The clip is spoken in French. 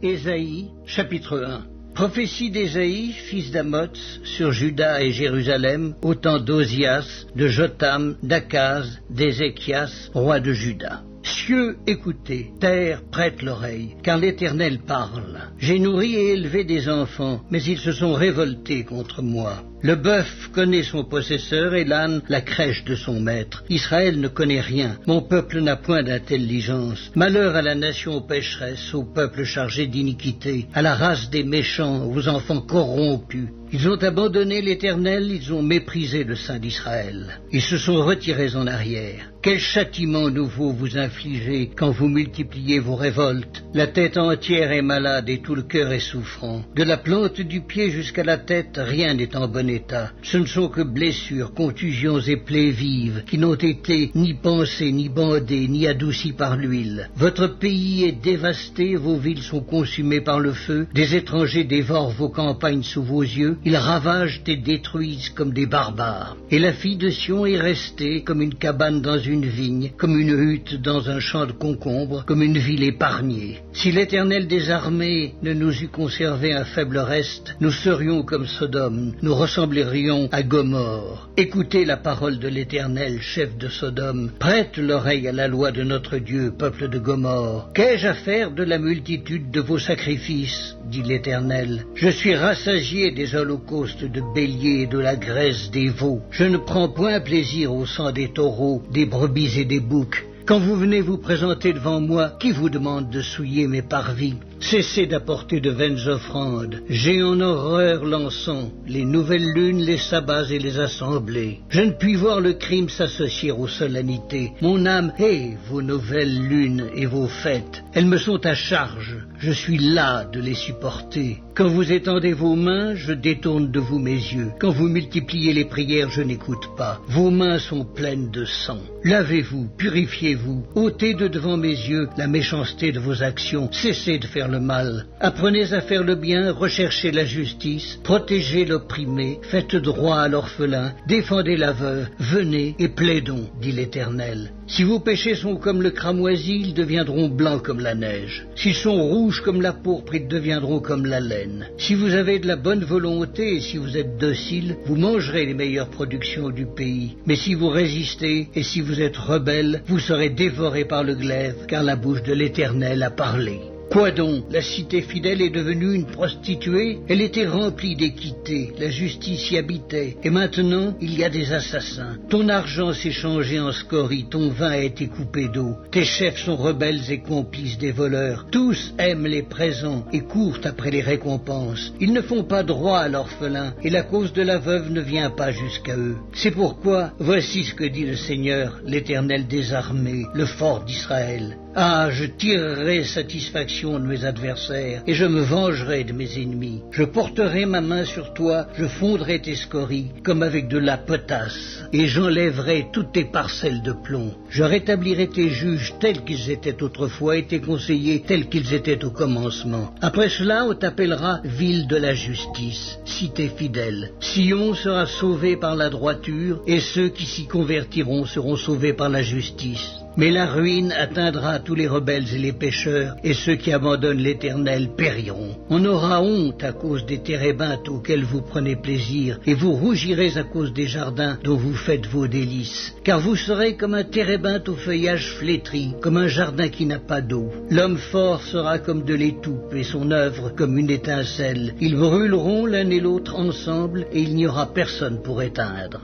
Ésaïe, chapitre 1. Prophétie d'Ésaïe, fils d'Amoz, sur Juda et Jérusalem, au temps d'Ozias, de Jotham, d'Akaz, d'Ézéchias, roi de Juda. Cieux, écoutez, terre, prête l'oreille, car l'Éternel parle. J'ai nourri et élevé des enfants, mais ils se sont révoltés contre moi. Le bœuf connaît son possesseur et l'âne la crèche de son maître. Israël ne connaît rien, mon peuple n'a point d'intelligence. Malheur à la nation pécheresse, au peuple chargé d'iniquité, à la race des méchants, aux enfants corrompus. Ils ont abandonné l'Éternel, ils ont méprisé le Saint d'Israël. Ils se sont retirés en arrière. Quel châtiment nouveau vous infligez quand vous multipliez vos révoltes. La tête entière est malade et tout le cœur est souffrant. De la plante du pied jusqu'à la tête, rien n'est en bon état. Ce ne sont que blessures, contusions et plaies vives qui n'ont été ni pansées, ni bandées, ni adoucies par l'huile. Votre pays est dévasté, vos villes sont consumées par le feu, des étrangers dévorent vos campagnes sous vos yeux, ils ravagent et détruisent comme des barbares. Et la fille de Sion est restée comme une cabane dans une vigne, comme une hutte dans un champ de concombres, comme une ville épargnée. Si l'Éternel des armées ne nous eût conservé un faible reste, nous serions comme Sodome, nous ressemblerions à Gomorrhe. Écoutez la parole de l'Éternel, chef de Sodome. Prête l'oreille à la loi de notre Dieu, peuple de Gomorrhe. Qu'ai-je à faire de la multitude de vos sacrifices, dit l'Éternel. Je suis rassasié des holocaustes de béliers et de la graisse des veaux. Je ne prends point plaisir au sang des taureaux, des brebis et des boucs. Quand vous venez vous présenter devant moi, qui vous demande de souiller mes parvis? Cessez d'apporter de vaines offrandes. J'ai en horreur l'encens, les nouvelles lunes, les sabbats et les assemblées. Je ne puis voir le crime s'associer aux solennités. Mon âme hait vos nouvelles lunes et vos fêtes. Elles me sont à charge. Je suis las de les supporter. Quand vous étendez vos mains, je détourne de vous mes yeux. Quand vous multipliez les prières, je n'écoute pas. Vos mains sont pleines de sang. Lavez-vous, purifiez-vous. Ôtez de devant mes yeux la méchanceté de vos actions. Cessez de faire le mal. Apprenez à faire le bien, recherchez la justice, protégez l'opprimé, faites droit à l'orphelin, défendez la veuve, venez et plaidons, dit l'Éternel. Si vos péchés sont comme le cramoisi, ils deviendront blancs comme la neige. S'ils sont rouges comme la pourpre, ils deviendront comme la laine. Si vous avez de la bonne volonté et si vous êtes docile, vous mangerez les meilleures productions du pays. Mais si vous résistez et si vous êtes rebelles, vous serez dévorés par le glaive, car la bouche de l'Éternel a parlé. Quoi donc? La cité fidèle est devenue une prostituée? Elle était remplie d'équité, la justice y habitait, et maintenant il y a des assassins. Ton argent s'est changé en scorie, ton vin a été coupé d'eau. Tes chefs sont rebelles et complices des voleurs. Tous aiment les présents et courent après les récompenses. Ils ne font pas droit à l'orphelin, et la cause de la veuve ne vient pas jusqu'à eux. C'est pourquoi, voici ce que dit le Seigneur, l'Éternel des armées, le fort d'Israël. Ah, je tirerai satisfaction de mes adversaires, et je me vengerai de mes ennemis. Je porterai ma main sur toi, je fondrai tes scories, comme avec de la potasse, et j'enlèverai toutes tes parcelles de plomb. Je rétablirai tes juges tels qu'ils étaient autrefois, et tes conseillers tels qu'ils étaient au commencement. Après cela, on t'appellera ville de la justice, cité fidèle. Sion sera sauvé par la droiture, et ceux qui s'y convertiront seront sauvés par la justice. Mais la ruine atteindra tous les rebelles et les pécheurs, et ceux qui abandonnent l'Éternel périront. On aura honte à cause des térébintes auxquelles vous prenez plaisir, et vous rougirez à cause des jardins dont vous faites vos délices. Car vous serez comme un térébinthe au feuillage flétri, comme un jardin qui n'a pas d'eau. L'homme fort sera comme de l'étoupe, et son œuvre comme une étincelle. Ils brûleront l'un et l'autre ensemble, et il n'y aura personne pour éteindre.